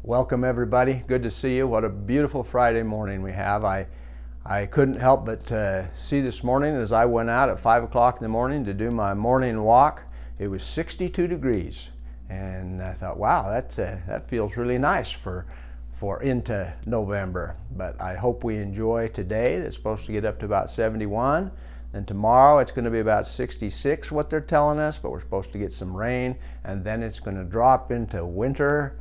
Welcome everybody. Good to see you. What a beautiful Friday morning we have. I couldn't help but see this morning as I went out at 5 o'clock in the morning to do my morning walk. It was 62 degrees, and I thought, wow, that feels really nice for into November. But I hope we enjoy today. It's supposed to get up to about 71. Then tomorrow it's going to be about 66, what they're telling us, but we're supposed to get some rain, and then it's going to drop into winter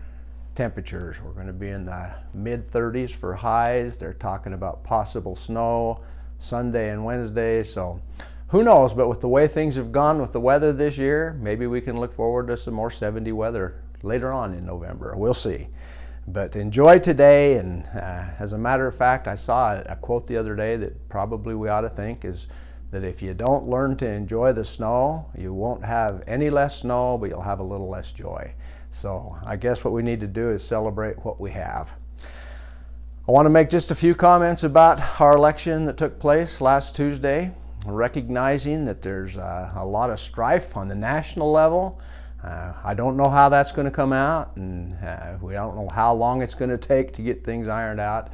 temperatures. We're going to be in the mid 30s for highs. They're talking about possible snow Sunday and Wednesday. So who knows, but with the way things have gone with the weather this year, maybe we can look forward to some more 70 weather later on in November. We'll see. But enjoy today, and as a matter of fact, I saw a quote the other day that probably we ought to think is that if you don't learn to enjoy the snow, you won't have any less snow, but you'll have a little less joy. So I guess what we need to do is celebrate what we have. I want to make just a few comments about our election that took place last Tuesday, recognizing that there's a lot of strife on the national level. I don't know how that's going to come out, and we don't know how long it's going to take to get things ironed out.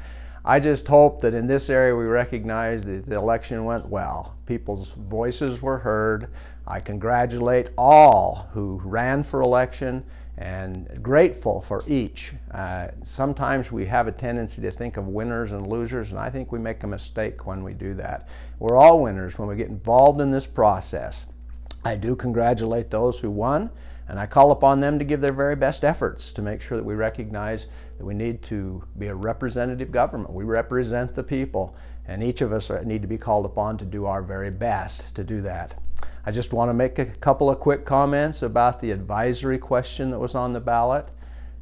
I just hope that in this area we recognize that the election went well. People's voices were heard. I congratulate all who ran for election and grateful for each. Sometimes we have a tendency to think of winners and losers, and I think we make a mistake when we do that. We're all winners when we get involved in this process. I do congratulate those who won, and I call upon them to give their very best efforts to make sure that we recognize that we need to be a representative government. We represent the people, and each of us need to be called upon to do our very best to do that. I just want to make a couple of quick comments about the advisory question that was on the ballot.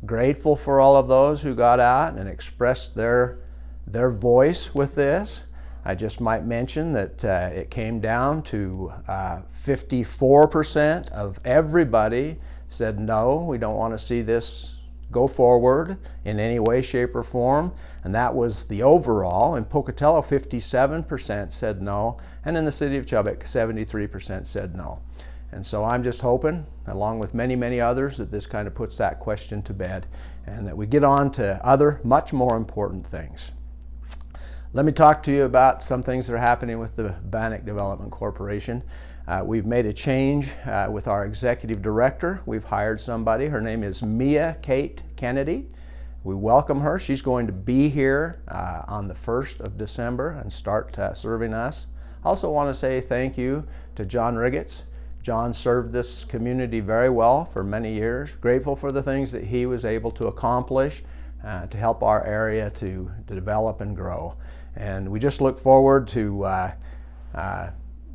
Grateful for all of those who got out and expressed their voice with this. I just might mention that it came down to 54% of everybody said no, we don't want to see this go forward in any way, shape, or form. And that was the overall. In Pocatello, 57% said no. And in the city of Chubbuck, 73% said no. And so I'm just hoping, along with many, many others, that this kind of puts that question to bed and that we get on to other, much more important things. Let me talk to you about some things that are happening with the Bannock Development Corporation. We've made a change with our executive director. We've hired somebody. Her name is Mia Kate Kennedy. We welcome her. She's going to be here on the 1st of December and start serving us. I also want to say thank you to John Riggets. John served this community very well for many years. Grateful for the things that he was able to accomplish to help our area to develop and grow. And we just look forward to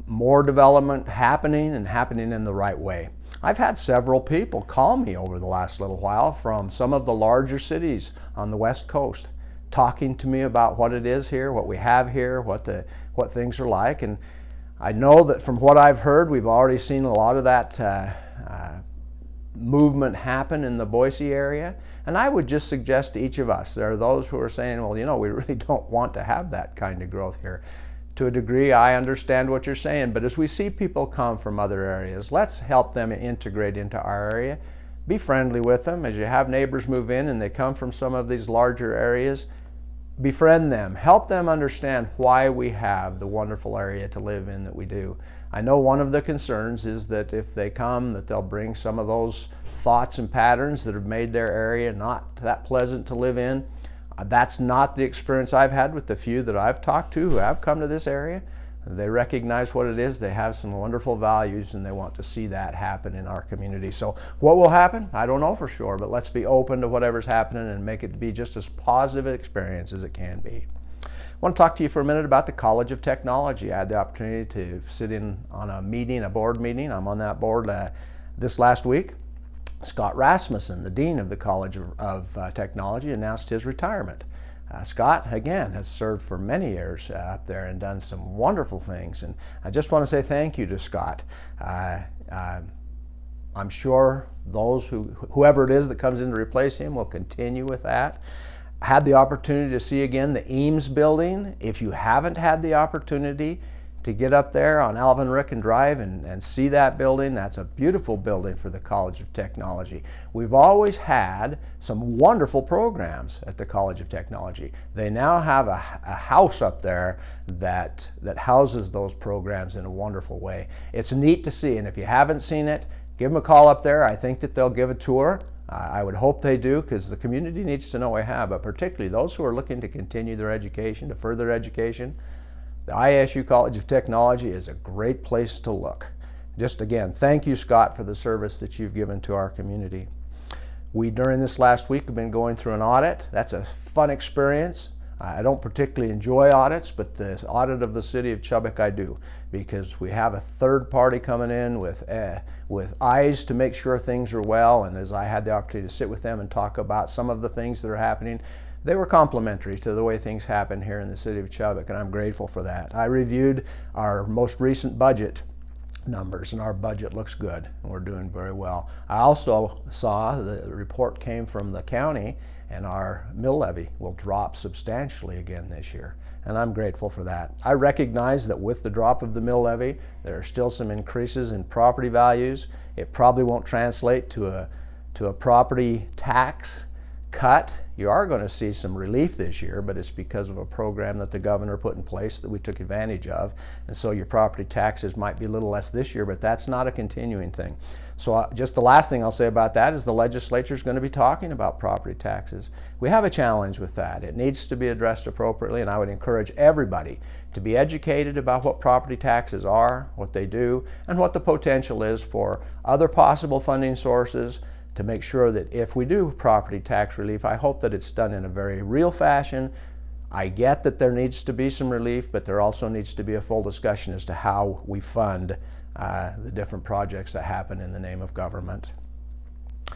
more development happening and happening in the right way. I've had several people call me over the last little while from some of the larger cities on the West Coast, talking to me about what it is here, what we have here, what things are like. And I know that from what I've heard, we've already seen a lot of that movement happen in the Boise area. And I would just suggest to each of us, there are those who are saying, well, you know, we really don't want to have that kind of growth here. To a degree, I understand what you're saying, but as we see people come from other areas, let's help them integrate into our area. Be friendly with them. As you have neighbors move in and they come from some of these larger areas, befriend them. Help them understand why we have the wonderful area to live in that we do. I know one of the concerns is that if they come, that they'll bring some of those thoughts and patterns that have made their area not that pleasant to live in. That's not the experience I've had with the few that I've talked to who have come to this area. They recognize what it is, they have some wonderful values, and they want to see that happen in our community. So what will happen? I don't know for sure, but let's be open to whatever's happening and make it be just as positive an experience as it can be. I want to talk to you for a minute about the College of Technology. I had the opportunity to sit in on a board meeting. I'm on that board this last week. Scott Rasmussen, the Dean of the College of Technology, announced his retirement. Scott, again, has served for many years up there and done some wonderful things. And I just want to say thank you to Scott. I'm sure whoever it is that comes in to replace him will continue with that. Had the opportunity to see again the Eames building. If you haven't had the opportunity, to get up there on Alvin Ricken Drive and see that building. That's a beautiful building for the College of Technology. We've always had some wonderful programs at the College of Technology. They now have a house up there that houses those programs in a wonderful way. It's neat to see, and if you haven't seen it, give them a call up there. I think that they'll give a tour. I would hope they do, because the community needs to know we have, but particularly those who are looking to continue their education, to further education. The ISU College of Technology is a great place to look. Just again, thank you, Scott, for the service that you've given to our community. We, during this last week, have been going through an audit. That's a fun experience. I don't particularly enjoy audits, but the audit of the city of Chubbuck I do, because we have a third party coming in with eyes to make sure things are well, and as I had the opportunity to sit with them and talk about some of the things that are happening, they were complimentary to the way things happen here in the city of Chubbuck, and I'm grateful for that. I reviewed our most recent budget numbers, and our budget looks good, and we're doing very well. I also saw the report came from the county, and our mill levy will drop substantially again this year, and I'm grateful for that. I recognize that with the drop of the mill levy, there are still some increases in property values. It probably won't translate to a property tax cut. You are going to see some relief this year, but it's because of a program that the governor put in place that we took advantage of, and so your property taxes might be a little less this year, but that's not a continuing thing. So just the last thing I'll say about that is the legislature is going to be talking about property taxes. We have a challenge with that. It needs to be addressed appropriately, and I would encourage everybody to be educated about what property taxes are, what they do, and what the potential is for other possible funding sources, to make sure that if we do property tax relief, I hope that it's done in a very real fashion. I get that there needs to be some relief, but there also needs to be a full discussion as to how we fund the different projects that happen in the name of government. I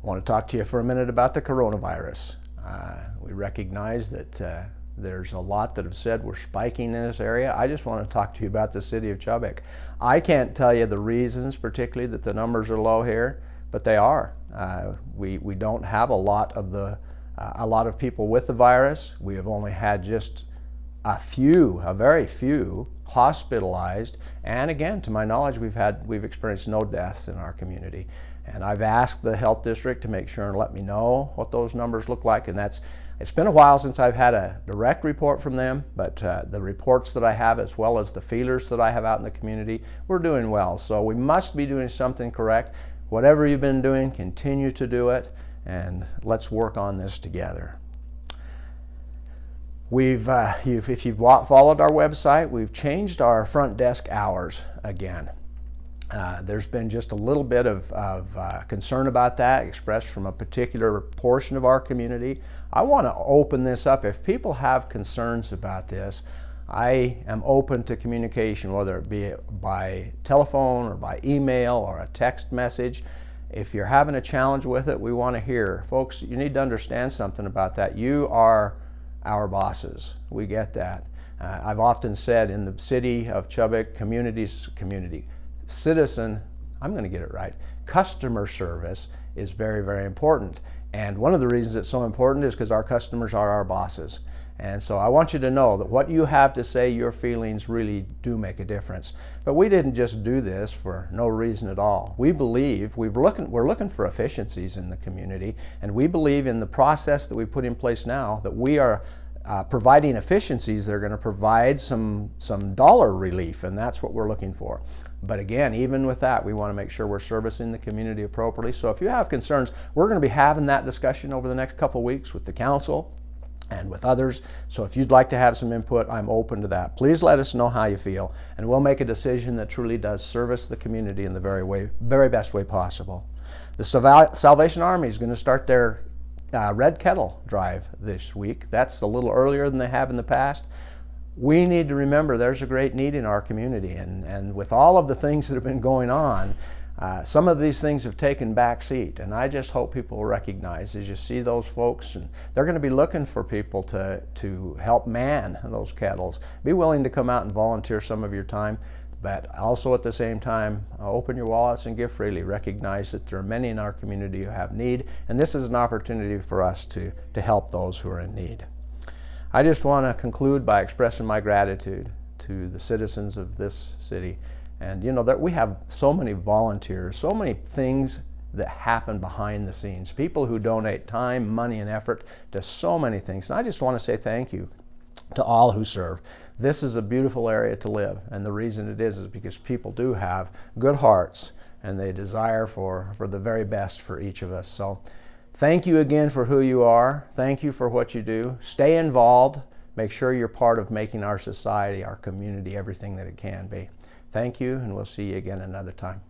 want to talk to you for a minute about the coronavirus. We recognize that there's a lot that have said we're spiking in this area. I just want to talk to you about the city of Chubbuck. I can't tell you the reasons particularly that the numbers are low here, but they are. We don't have a lot of people with the virus. We have only had just a very few hospitalized, and again, to my knowledge, we've experienced no deaths in our community. And I've asked the health district to make sure and let me know what those numbers look like, and it's been a while since I've had a direct report from them, but the reports that I have, as well as the feelers that I have out in the community, we're doing well. So we must be doing something correct. Whatever you've been doing, continue to do it, and let's work on this together. If you've followed our website, we've changed our front desk hours again. There's been just a little bit of concern about that expressed from a particular portion of our community. I want to open this up. If people have concerns about this, I am open to communication, whether it be by telephone or by email or a text message. If you're having a challenge with it, we want to hear. Folks, you need to understand something about that. You are our bosses. We get that. I've often said in the city of Chubbuck, citizen, I'm going to get it right, customer service is very, very important. And one of the reasons it's so important is because our customers are our bosses. And so I want you to know that what you have to say, your feelings really do make a difference. But we didn't just do this for no reason at all. We believe, we're looking for efficiencies in the community, and we believe in the process that we put in place now that we are providing efficiencies that are going to provide some dollar relief, and that's what we're looking for. But again, even with that, we want to make sure we're servicing the community appropriately. So if you have concerns, we're going to be having that discussion over the next couple of weeks with the council and with others. So if you'd like to have some input, I'm open to that. Please let us know how you feel, and we'll make a decision that truly does service the community in the very best way possible. The Salvation Army is going to start their Red Kettle drive this week. That's a little earlier than they have in the past. We need to remember there's a great need in our community, and with all of the things that have been going on, some of these things have taken back seat, and I just hope people will recognize as you see those folks, and they're going to be looking for people to help man those kettles. Be willing to come out and volunteer some of your time, but also at the same time, open your wallets and give freely. Recognize that there are many in our community who have need, and this is an opportunity for us to help those who are in need. I just want to conclude by expressing my gratitude to the citizens of this city. And you know that we have so many volunteers, so many things that happen behind the scenes, people who donate time, money, and effort to so many things. And I just want to say thank you to all who serve. This is a beautiful area to live, and the reason it is because people do have good hearts and they desire for the very best for each of us. So thank you again for who you are. Thank you for what you do. Stay involved. Make sure you're part of making our society, our community, everything that it can be. Thank you, and we'll see you again another time.